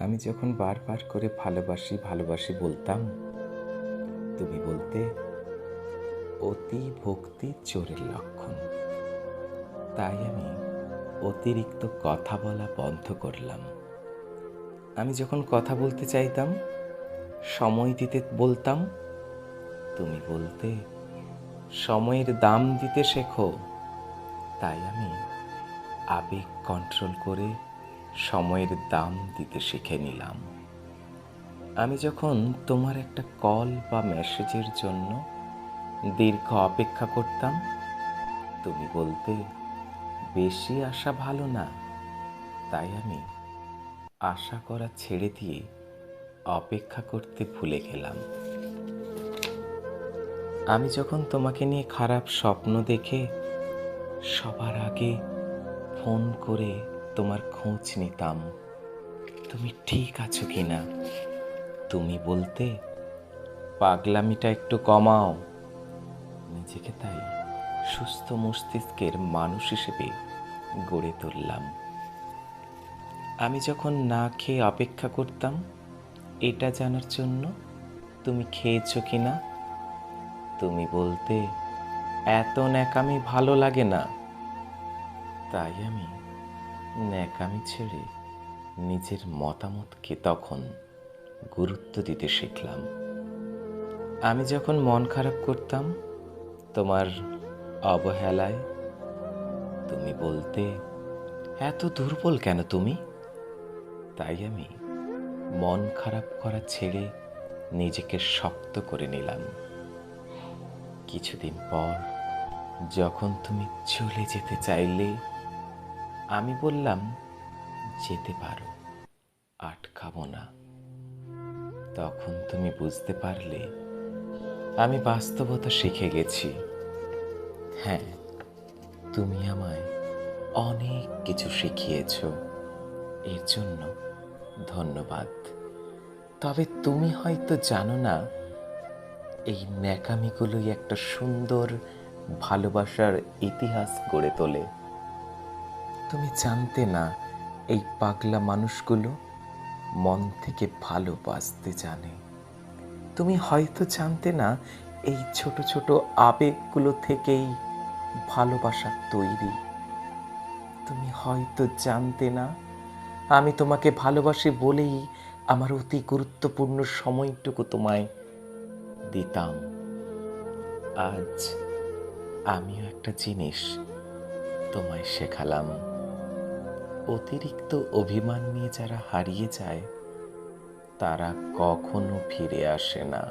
আমি যখন বারবার করে ভালোবাসি ভালোবাসি বলতাম, তুমি বলতে অতি ভক্তি চোরের লক্ষণ। তাই আমি অতিরিক্ত কথা বলা বন্ধ করলাম। আমি যখন কথা বলতে চাইতাম, সময় দিতে বলতাম, তুমি বলতে সময়ের দাম দিতে শেখো। তাই আমি আবেগ কন্ট্রোল করে সময়ের দাম দিতে শিখে নিলাম। আমি যখন তোমার একটা কল বা মেসেজের জন্য দীর্ঘ অপেক্ষা করতাম, তুমি বলতে বেশি আশা ভালো না। তাই আমি আশা করা ছেড়ে দিয়ে অপেক্ষা করতে ভুলে গেলাম। আমি যখন তোমাকে নিয়ে খারাপ স্বপ্ন দেখে সবার আগে ফোন করে তোমার খোঁজ নিতাম, তুমি ঠিক আছো কিনা। তুমি বলতে পাগলামিটা একটু কমাও। নিজেকে তাই সুস্থ মস্তিষ্কের মানুষ হিসেবে গড়ে তুললাম। আমি যখন না খেয়ে অপেক্ষা করতাম এটা জানার জন্য তুমি খেয়েছো কিনা, তুমি বলতে এত ন্যাকামি ভালো লাগে না। তাই আমি ন্যাকামি ছেড়ে নিজের মতামতকে তখন গুরুত্ব দিতে শিখলাম। আমি যখন মন খারাপ করতাম তোমার অবহেলায়, তুমি বলতে এত দুর্বল কেন তুমি। তাই আমি মন খারাপ করা ছেড়ে নিজেকে শক্ত করে নিলাম। কিছুদিন পর যখন তুমি চলে যেতে চাইলে, আমি বললাম যেতে পারো, আটকাবো না। তখন তুমি বুঝতে পারলে আমি বাস্তবতা শিখে গেছি। হ্যাঁ, তুমি আমায় অনেক কিছু শিখিয়েছ, এর জন্য ধন্যবাদ। তবে তুমি হয়তো জানো না, এই ন্যাকামিগুলোই একটা সুন্দর ভালোবাসার ইতিহাস গড়ে তোলে। তুমি জানতে না এই পাগলা মানুষগুলো মন থেকে ভালোবাসতে জানে। তুমি হয়তো জানতে না এই ছোট ছোট আবেগগুলো থেকেই ভালোবাসা তৈরি। তুমি হয়তো জানতে না আমি তোমাকে ভালোবাসি বলেই আমার অতি গুরুত্বপূর্ণ সময়টুকু তোমায় দিতাম। আজ আমিও একটা জিনিস তোমায় শেখালাম, অতিরিক্ত অভিমান নিয়ে যারা হারিয়ে যায় তারা কখনো ফিরে আসে না।